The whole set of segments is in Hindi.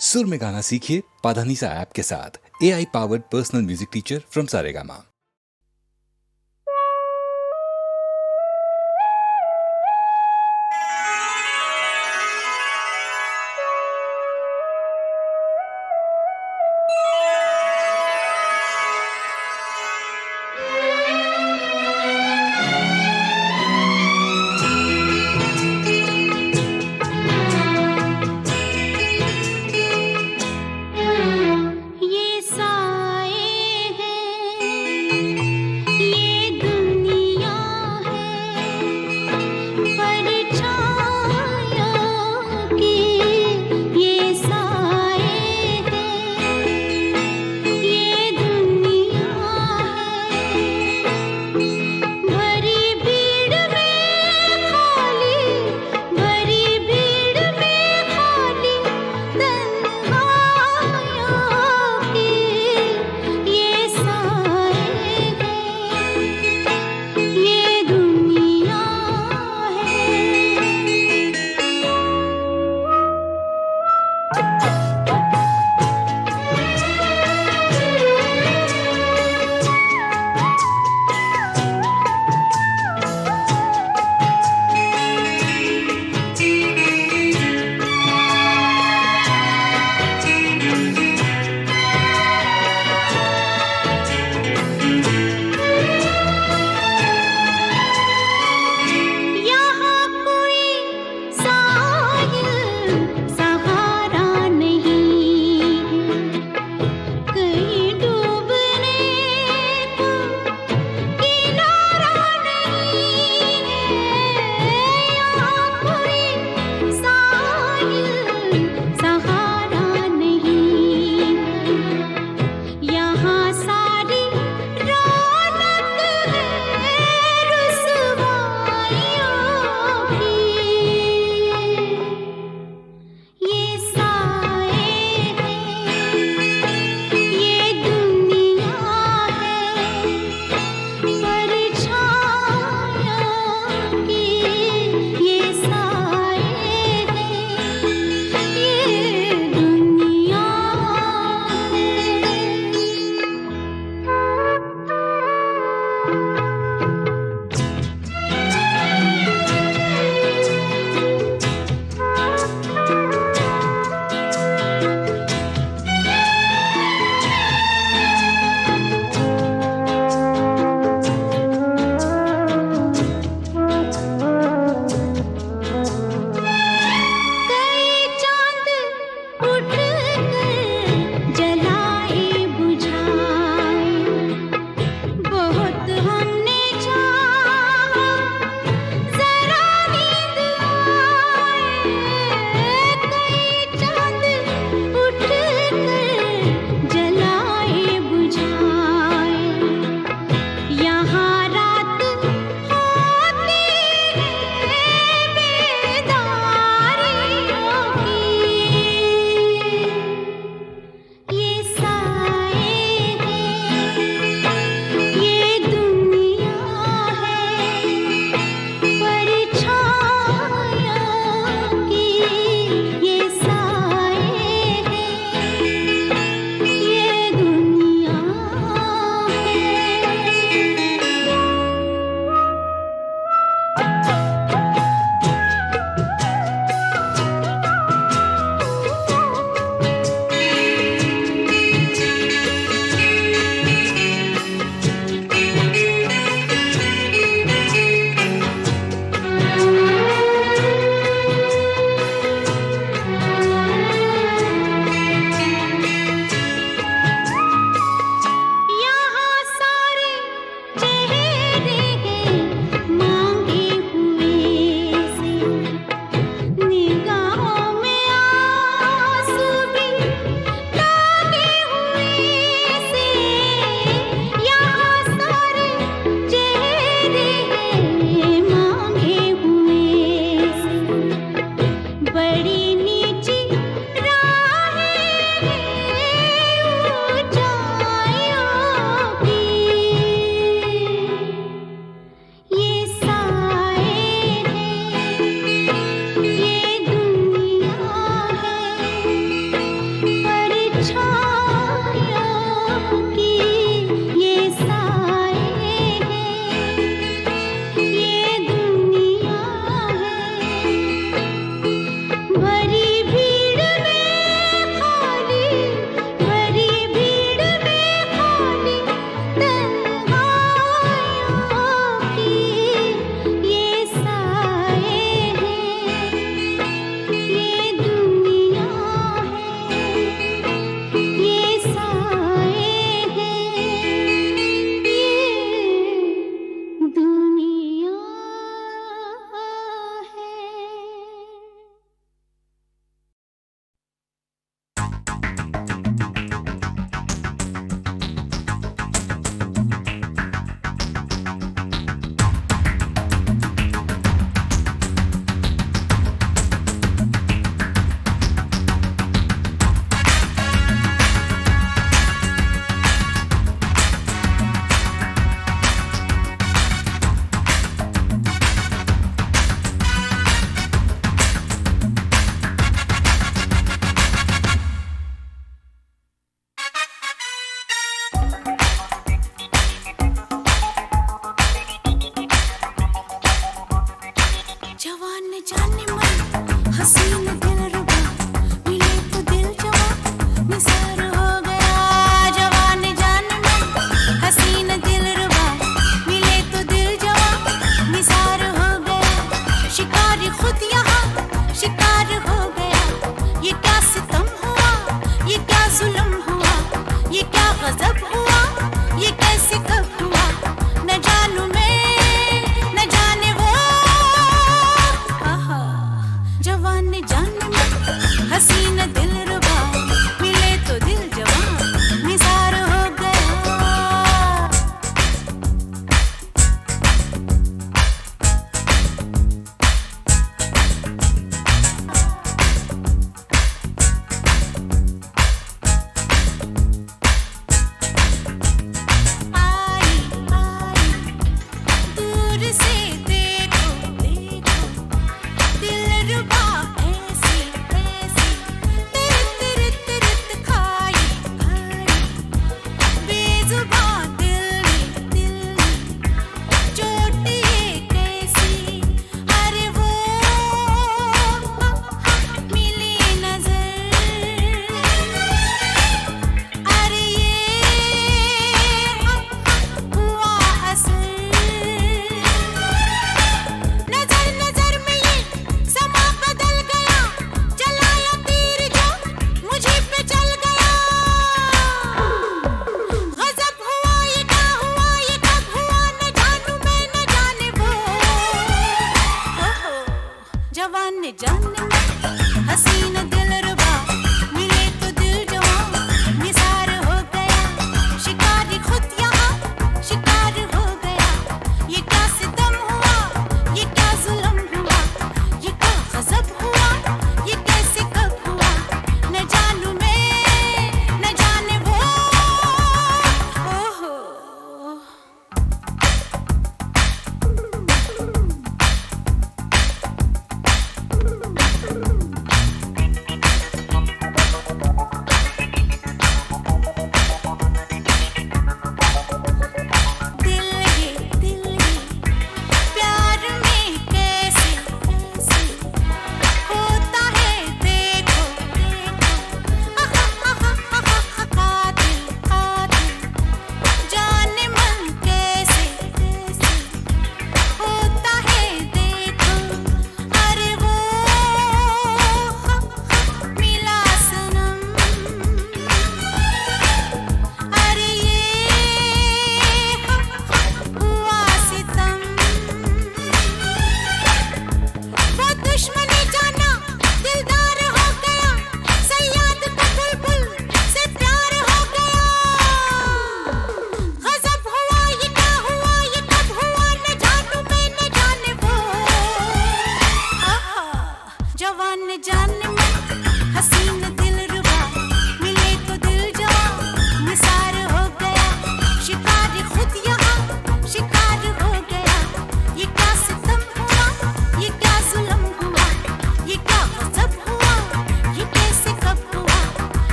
सुर में गाना सीखिए पाधानीसा ऐप के साथ। AI powered personal music teacher from Saregama. ये साए हैं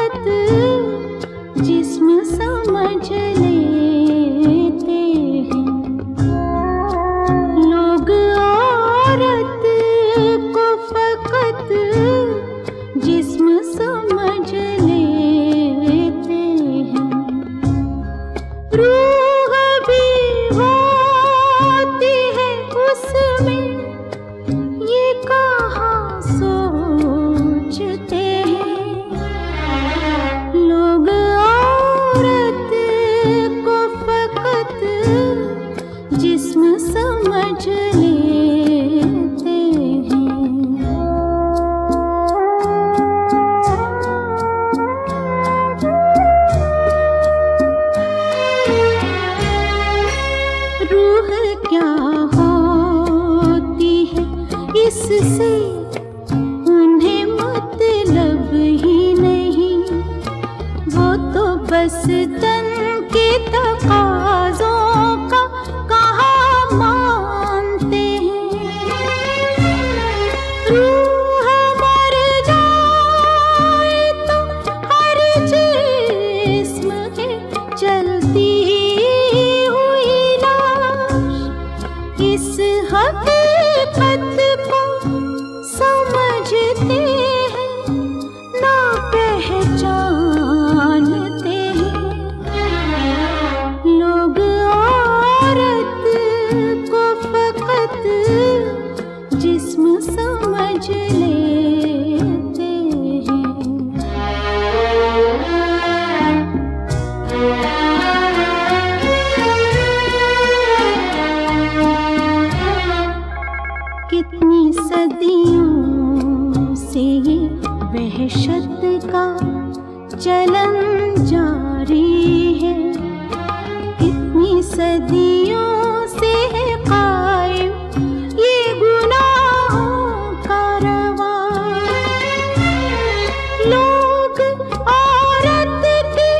फकत जिस्म समझ लेते हैं लोग। औरत को फकत जिस्म समझ लेते हैं, रूह भी होती है उसमें, ये कहाँ सोचते हैं लोग। औरत को फकत जिस्म समझ लेते हैं। रूह क्या होती है इससे उन्हें मतलब ही नहीं, वो तो बस तन के तकाज़ों का कहाँ मानते हैं। रूह मर जाए तो हर जिस्म है चलती हुई लाश, इस हकीकत को समझते हैं ना पहचानते हैं लोग। औरत को फकत जिस्म समझ लेते हैं। कितनी सदियों से ये वहशत का चलन जारी है, कितनी सदियों से है कायम ये गुनाहों का रवाज। लोग औरत की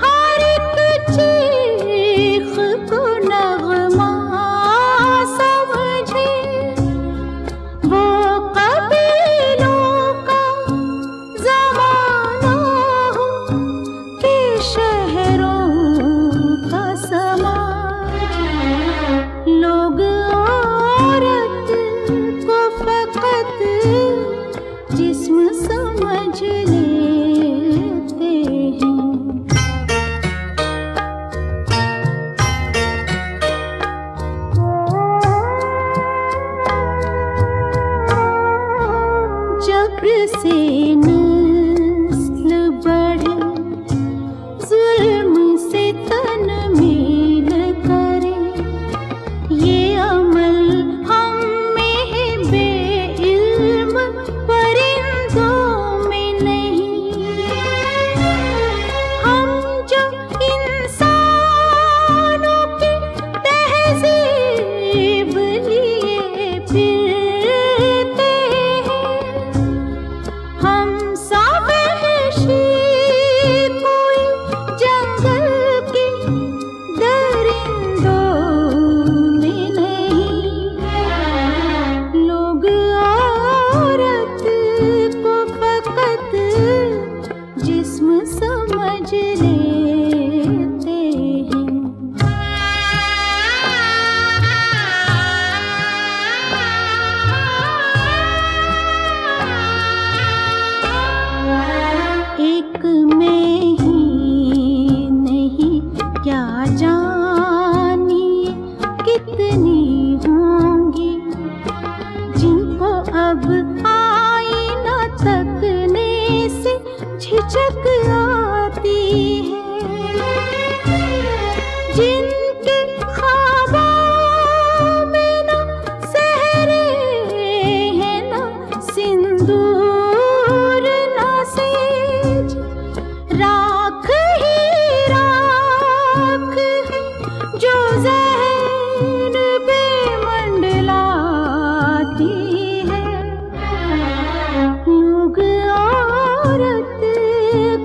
हर एक चीख को नगमा समझे, वो कबीलों का ज़माना हो कि शहरों का समाज। लोग औरत को फकत जिस्म समझ लेते हैं। जब्र से नस्ल बढ़े, जुल्म से तन मेल करे, ये अमल हम में है बेइल्म परिंदों में नहीं। हम जो इंसानों की तहज़ीब लिए फिरते हैं, हम सब वहशी कोई जंगल के दरिंदों में नहीं। लोग औरत को फकत जिस्म समझ लेते हैं। एक में ही नहीं क्या जानिए कितनी होंगी, जिनको अब आईना तकने से झिझक आती है, जिनके ख्वाबों में ना सहरे हैं ना सिंदूर ना सेज, राख ही राख है जो ज़हन पे मंडलाती है। लोग औरत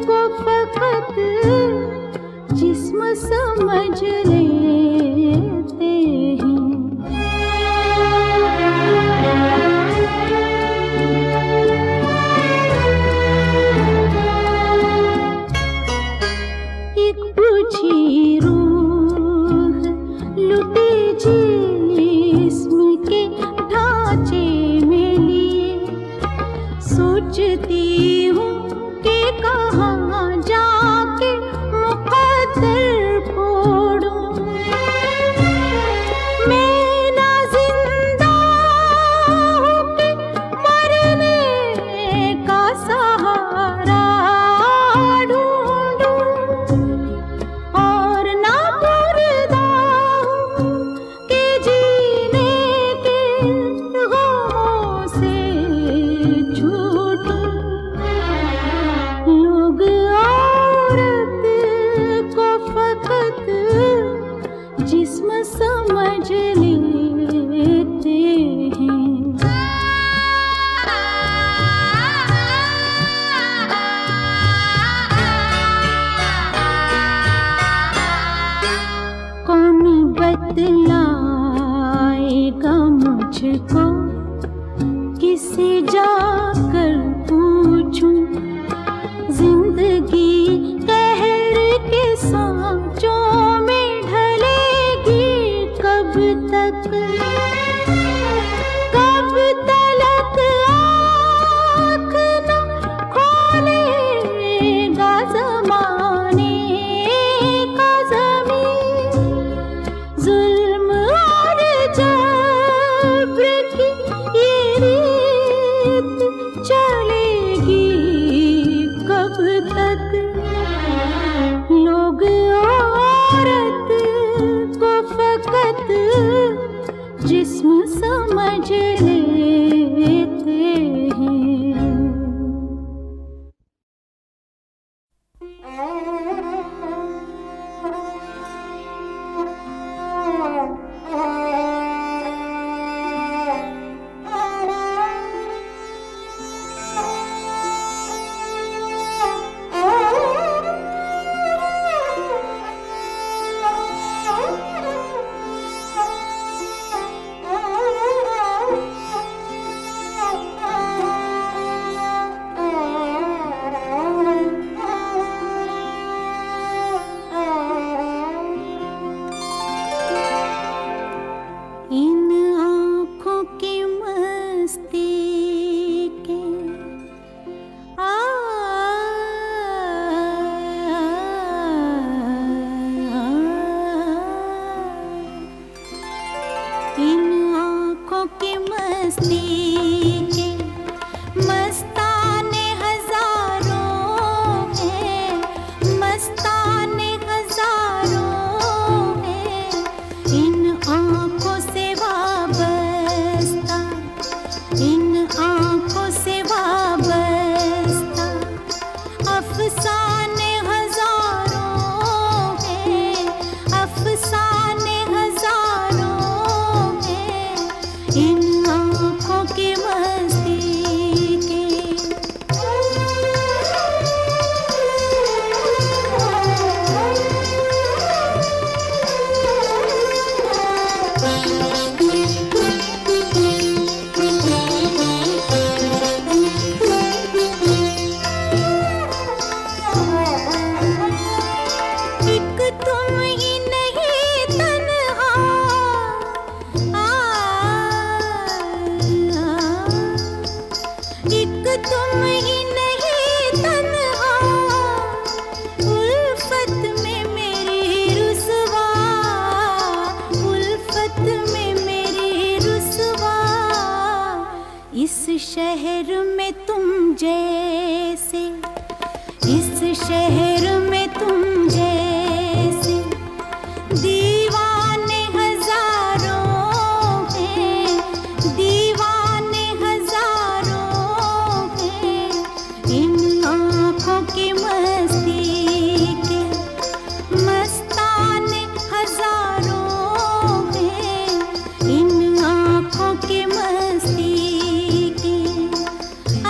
को फकत जिस्म समझ लेते हैं। बतलाएगा मुझको, किसे जाकर पूछूं। जिंदगी कहर के सांचों में ढलेगी कब तक, कब तलक आँख न खोलेगा ज़माने का ज़मीन। जुल्म और जबर की ये रीत चलेगी कब तक। लोग औरत को फकत जिस्म समझ लेते हैं। इन आँखों की मस्ती के इन आँखों की मस्ती के मस्ताने हजारों हैं, मस्ताने हजारों हैं। इन आँखों से वाबस्ता, इन आँखों से वाबस्ता अफसाने हजारों हैं, अफसाने हजारों हैं। इन आँखों की मस्ती के एक तुम ही नहीं तन्हा, एक तुम ही नहीं तन्हा। उल्फत में मेरी रुसवा, उल्फत में मेरी रुसवा। इस शहर में तुम जैसे, इस शहर में तुम जैसे दीवाने हजारों हैं, दीवाने हजारों हैं। इन आँखों की मस्ती के मस्ताने हजारों हैं। इन आँखों की मस्ती के आ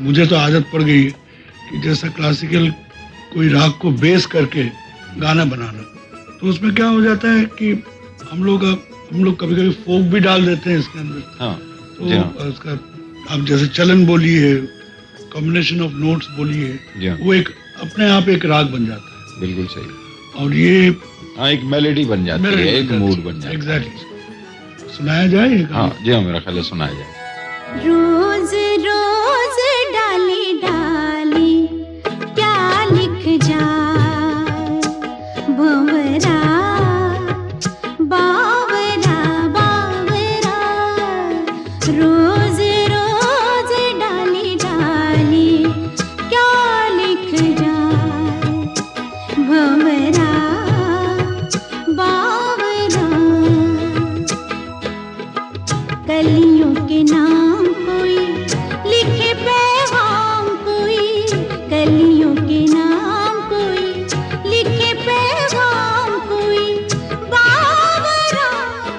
मुझे तो आदत पड़ गई है कि जैसा क्लासिकल कोई राग को बेस करके गाना बनाना, तो उसमें क्या हो जाता है कि हम लोग कभी कभी फोक भी डाल देते हैं इसके अंदर। हाँ, तो जी हाँ। उसका आप जैसे चलन बोली है, कॉम्बिनेशन ऑफ नोट्स बोली जी है, हाँ। वो एक अपने आप एक राग बन जाता है। बिल्कुल सही। और ये हाँ, एक मेलेडी बन जाती है, एक मूड बन जाता है। एग्जैक्टली। सुनाया जाए ये गाना? हाँ जी हाँ, मेरा ख्याल है सुनाया जाए। रोज रोज डाली डाली क्या लिख जाए, भंवरा बावरा बावरा। रोज रोज डाली डाली क्या लिख जाए, भंवरा बावरा। कलियों के नाम कोई लिखे पैगाम कोई, कलियों के नाम कोई लिखे पैगाम कोई। बावरा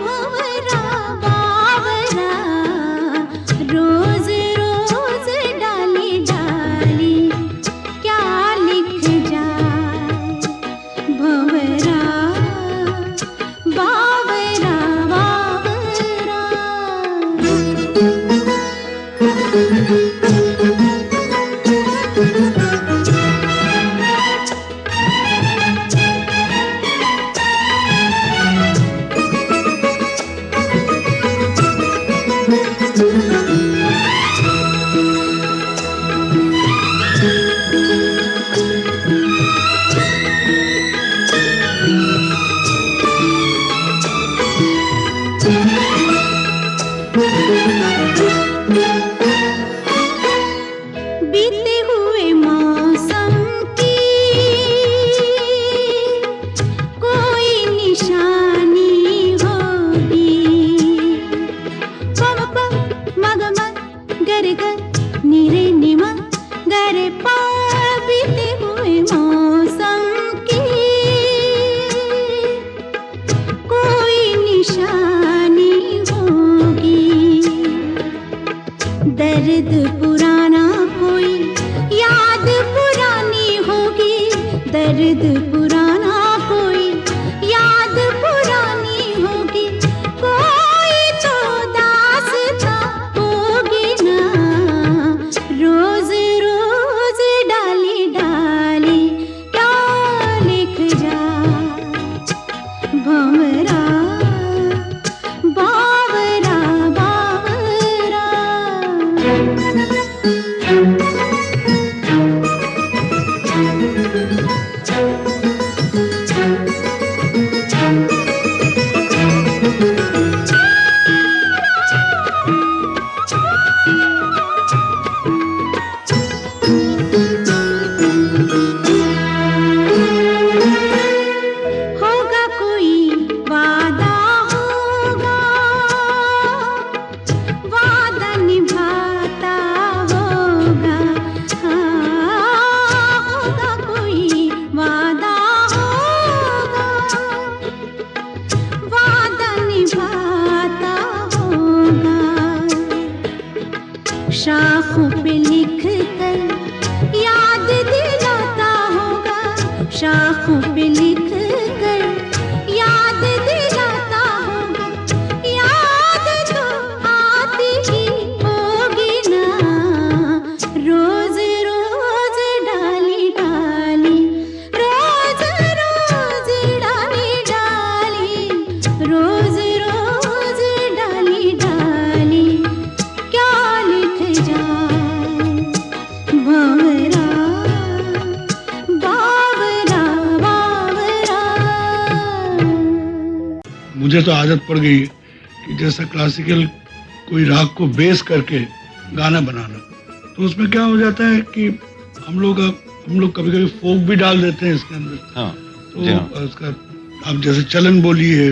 बावरा बावरा। रोज रोज डाली डाली क्या लिख जाए, भंवरा बावरा बावरा। बीते हुए मौसम की कोई निशानी होगी। पम पम मग मग गर गर निरे निमा गरे पा। बीते हुए मौसम की कोई निशानी होगी। दर्द पुराना कोई याद पुरानी होगी, दर्द पुराना कोई याद पुरानी होगी। कोई तो दास्तां होगी ना। रोज रोज डाली डाली क्या लिख जाए, भंवरा बावरा बावरा। होगा कोई वादा होगा, वादा निभाता होगा। हाँ, होगा कोई वादा होगा, वादा निभाता होगा। शाखों पे लिख कर याद दिलाता होगा, शाखों पे लिख कर याद दिलाता होगा। याद तो आती ही होगी ना। रोज रोज डाली डाली, रोज रोज डाली डाली, रोज रोज डाली डाली क्या लिख जाए, भंवरा बावरा बावरा। मुझे तो आदत पड़ गई है कि जैसा क्लासिकल कोई राग को बेस करके गाना बनाना, तो उसमें क्या हो जाता है कि हम लोग कभी कभी फोक भी डाल देते हैं इसके अंदर। हाँ जी हाँ। तो उसका आप जैसे चलन बोली है,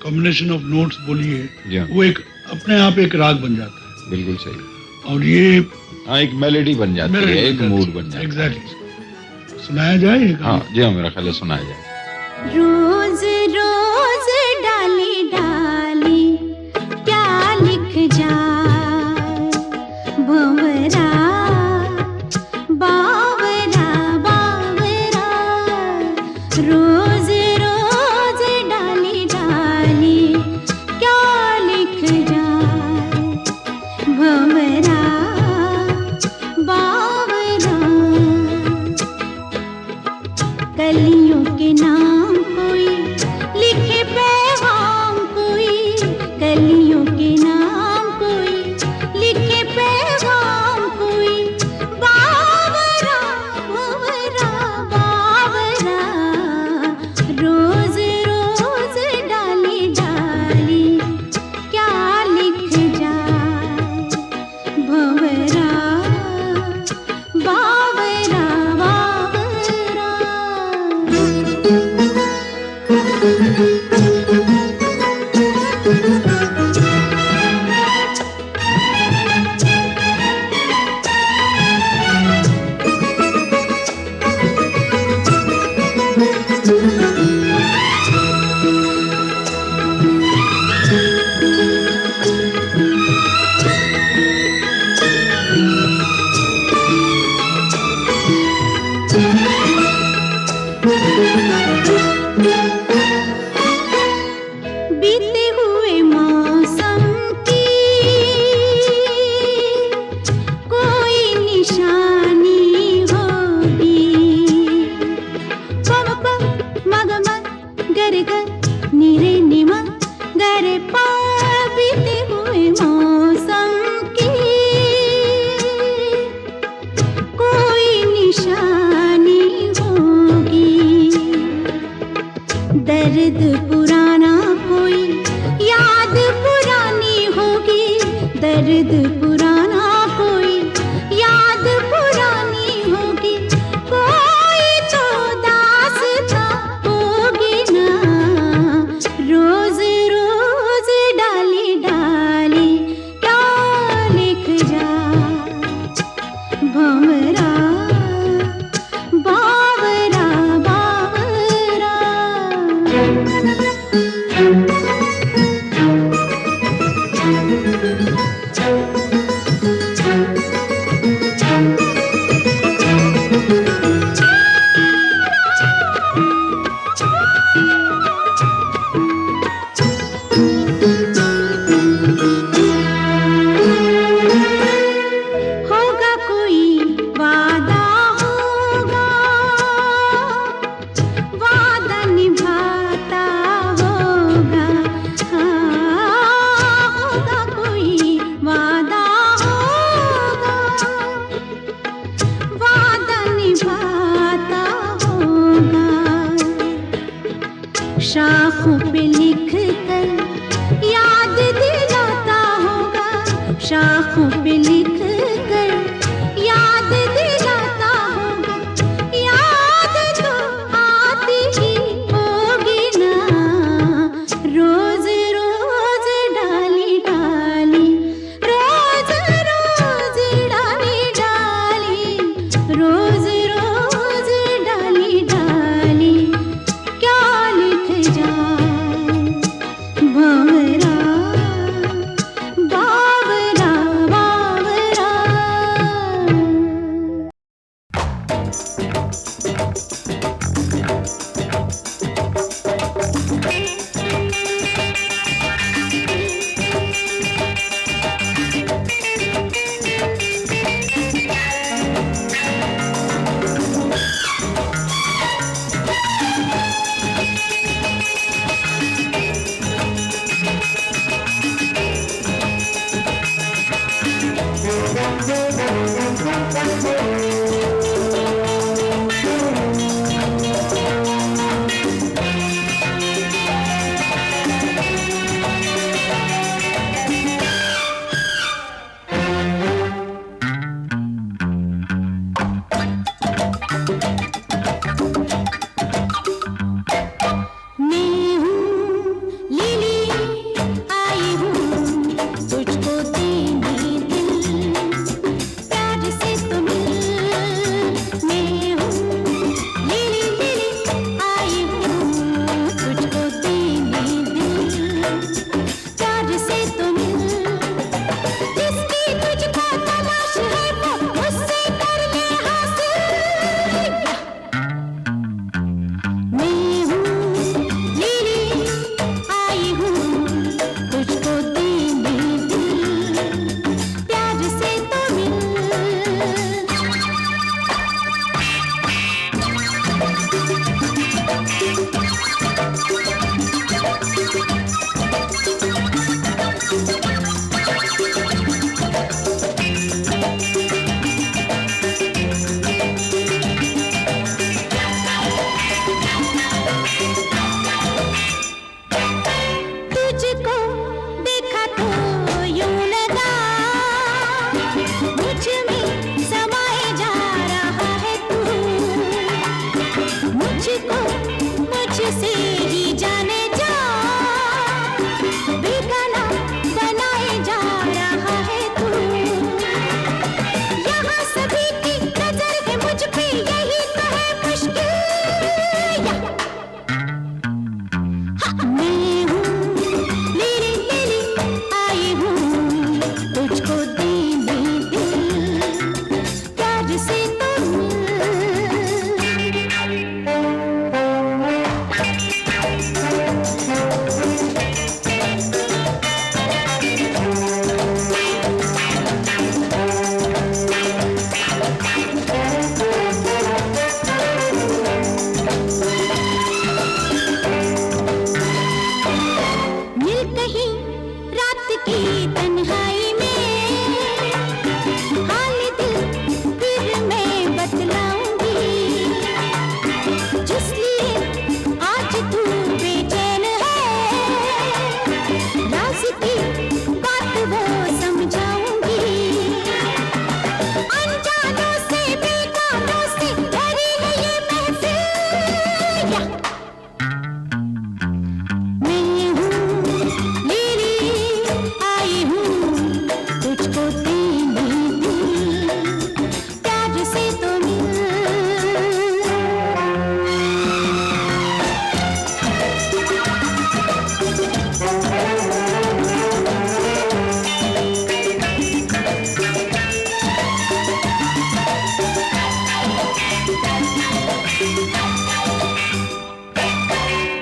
कॉम्बिनेशन ऑफ नोट्स बोली जी है, हाँ। वो एक अपने आप एक राग बन जाता है। बिल्कुल सही। और ये हाँ, एक मेलेडी बन जाती है, एक मूड बन जाता है। एग्जैक्टली। सुनाया जाए ये गाना? हाँ जी हाँ, मेरा ख्याल है सुनाया जाए। रोज रोज डाली डाली क्या लिख जाए, भंवरा कलियों के नाम कोई लिखे पैगाम कोई, कलियों के नाम कोई लिखे पैगाम कोई, बावरा भंवरा बावरा, रोज रोज डाली डाली क्या लिख जाए, भंवरा बावरा बावरा। बीते हुए मौसम की कोई निशानी होगी, पम पम मग मग गर गर निरे निमा गर पा, बीते हुए मौसम की कोई निशानी होगी, दर्द पुराना कोई याद पुरानी होगी, दर्द पुराना कोई याद पुरानी होगी, कोई तो दास्तां होगी ना, रोज रोज डाली डाली क्या लिख जाए, भंवरा बावरा बावरा। होगा कोई वादा होगा, वादा निभाता होगा, हाँ होगा कोई वादा होगा, वादा निभाता होगा, शाखों पे लिख कर याद दिलाता होगा, शाखों पे लिख कर याद दिलाता होगा, याद तो आती ही होगी ना, रोज रोज डाली डाली, रोज रोज डाली डाली, रोज रोज डाली डाली क्या लिख जाए,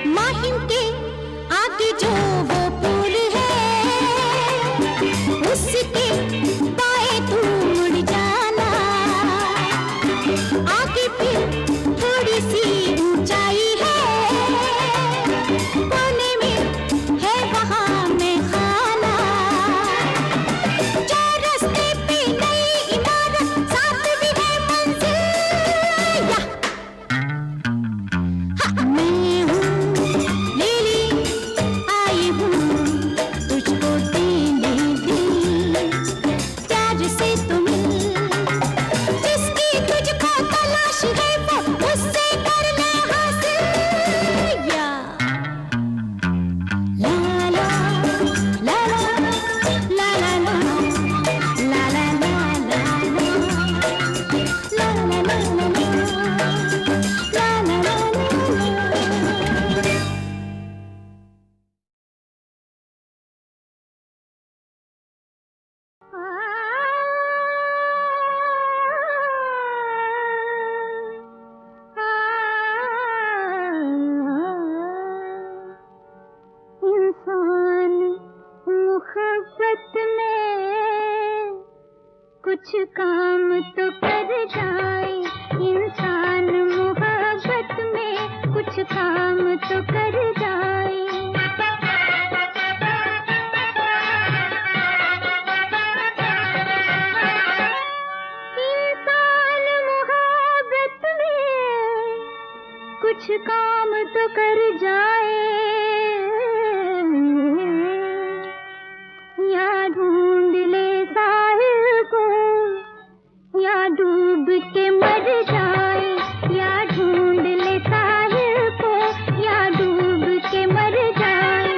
माहिम के आगे जो वो पुल है, उसके बाएं तू मुड़ जाना, आगे फिर थोड़ी सी ऊंचाई है, कोने में है वहाँ में खाना, जो रास्ते पे नई इमारत, साथ भी है मंजिल। या मैं हूँ लिली, आई हूँ तुझको देने दिल, प्यार से तुम जिसकी तुझको तलाश है वो मुझसे कर ले हासिल। या ला ला ला ला ला ला ला ला ला ला इंसान मुहब्बत में कुछ काम तो कर जाए, इंसान मुहब्बत में कुछ काम तो कर जाए। इंसान मुहब्बत में कुछ काम तो कर जाए, या ढूंढ ले साहिल को, या डूब के मर जाए, या ढूंढ ले साहिल को, या डूब के मर जाए,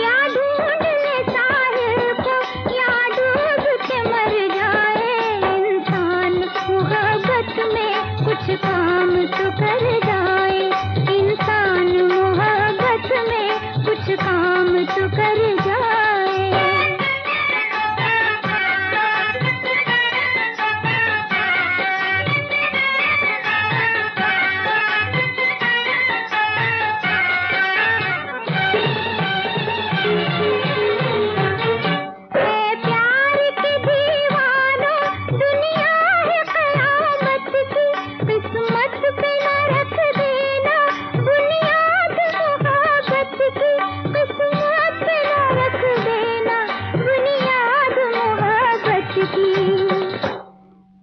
या ढूंढ ले साहिल को, या डूब के मर जाए। इंसान मुहब्बत में कुछ काम तो कर जाए, इंसान मुहब्बत में कुछ काम तो कर जाए। प्यार के दीवानों, दुनिया है कयामत की, किस्मत पे न रख देना बुनियाद मोहब्बत की, किस्मत पे न रख देना बुनियाद मोहब्बत की।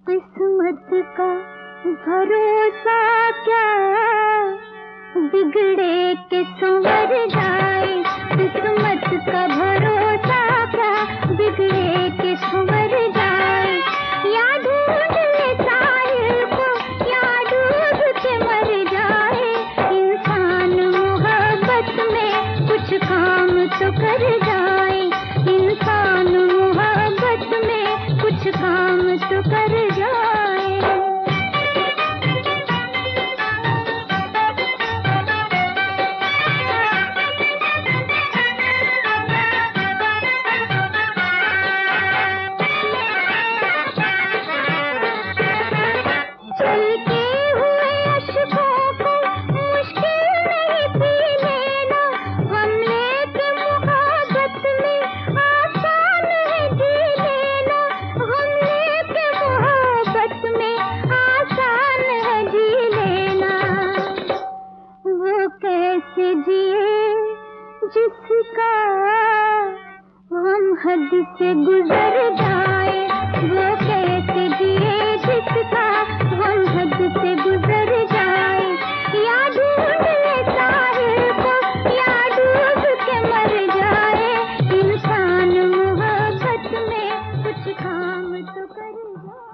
किस्मत का भरोसा क्या, बिगड़े के संवर जाए, किस्मत का भरोसा क्या, बिगड़े के संवर जाए। या ढूंढ ले साहिल को, या डूब के मर जाए। इंसान मुहब्बत में कुछ काम तो कर जाए, इंसान मुहब्बत में कुछ काम तो कर जाए। चलते हुए अश्कों को मुश्किल नहीं पी लेना, हम लेके मुहब्बत में आसान है जी लेना, हम लेके मुहब्बत में आसान है जी लेना। वो कैसे जिए जिसका हम हद से गुजर जाए, वो कैसे जिए जिसका हम हद से गुजर जाए। या ढूंढ ले साहिल को, या डूब के मर जाए। इंसान मुहब्बत में कुछ काम तो कर जाए।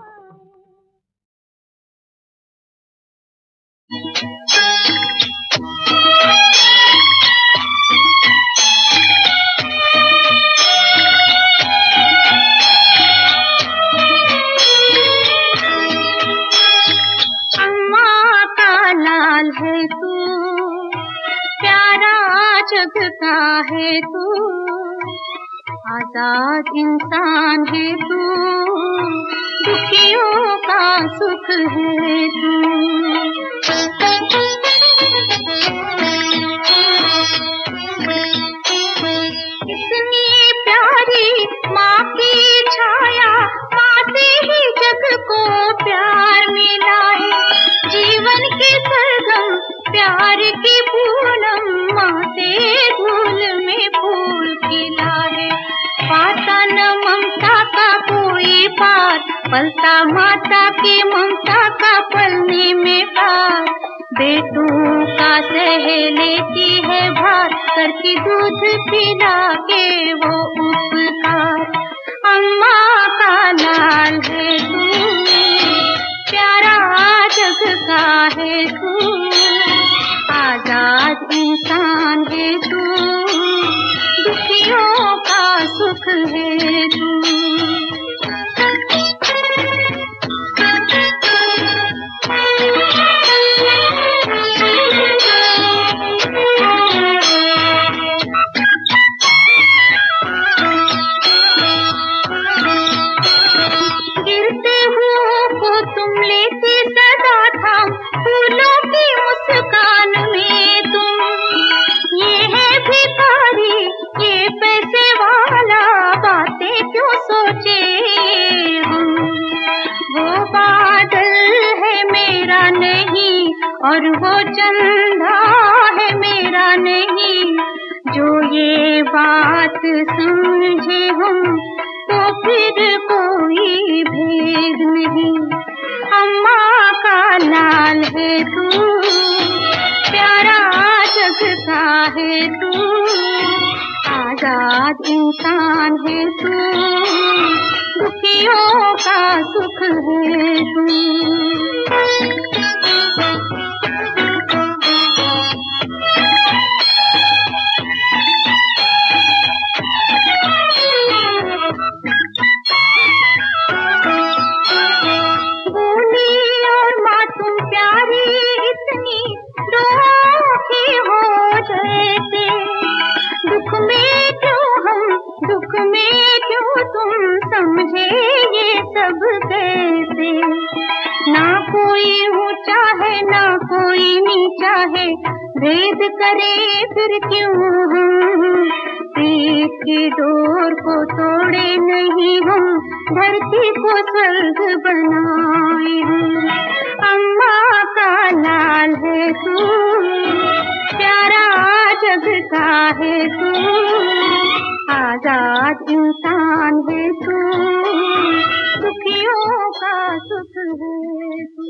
जगता है तू, आजाद इंसान है तू, दुखियों का सुख है तू। प्यार की पूनम माँ से धूल में फूल खिला है। पाता न ममता का कोई पार, पलता माता की ममता का पलने में पार। बेटों का सह लेती है भार, करके दूध पिला के वो उपकार। अम्मा का लाल है तू, प्यारा जग का है तू, आजाद इंसान है तू, दुखियों का सुख है तू। गिरते हुओं को तुम लेती सदा थाम, फूलों की मुस्कान में तुम। ये है भिखारी, ये पैसे वाला, बातें क्यों सोचे हम। वो बादल है मेरा नहीं, और वो चंदा है मेरा नहीं। जो ये बात समझे हम, तो फिर कोई भेद नहीं। अम्मा का लाल है तू, प्यारा जग का है तू, आजाद इंसान है तू, दुखियों का सुख है तू। समझे ये सब कैसे, ना कोई ऊंचा है ना कोई नीचा है, भेद करे फिर क्यों हम। प्रीत की डोर को तोड़े नहीं हम, धरती को स्वर्ग बनाए हम। अम्मा का लाल है तू, प्यारा जग का है तू, आजाद इंसान है तू, दुखियों का सुख है तू।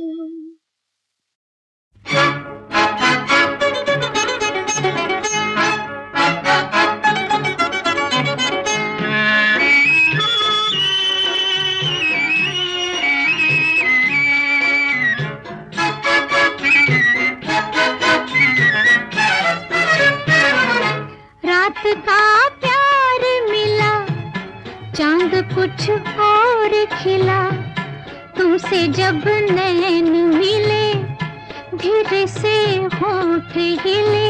रात का प्यार मिला, चांद कुछ और खिला, तुमसे जब नैन मिले, धीरे से होठ हिले।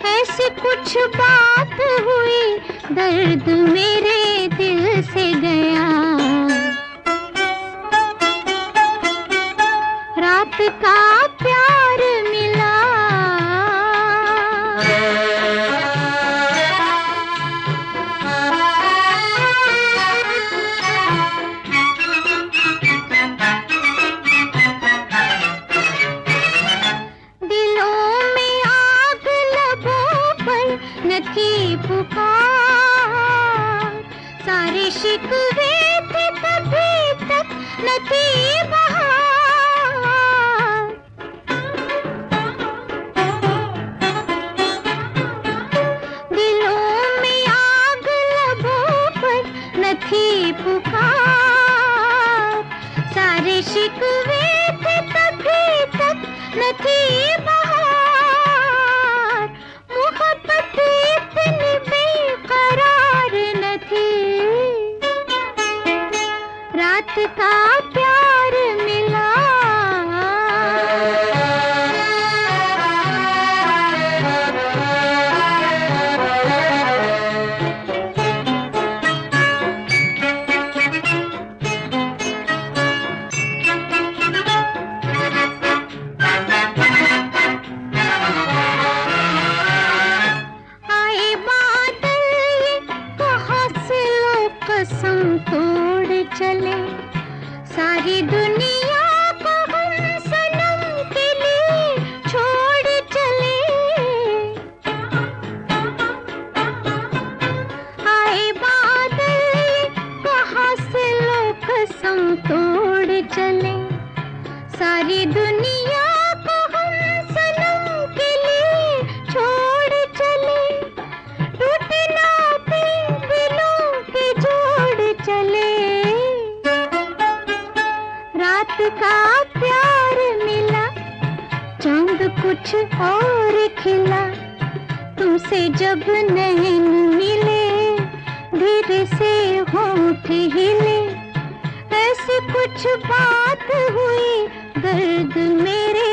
ऐसी कुछ बात हुई, दर्द मेरे दिल से गया। रात का प्यार मिला, थी पुकार, सारे शिकवे थे तभी तक न थी बहार। दिलों में आग लबों पर न थी पुकार, सारे शिकवे थे तभी तक न थी बहार। मोहब्बत इतनी बेकरार न थी, रात का प्यार कुछ और खिला, तुमसे जब नैन मिले धीरे से होंठ हिले, ऐसी कुछ बात हुई दर्द मेरे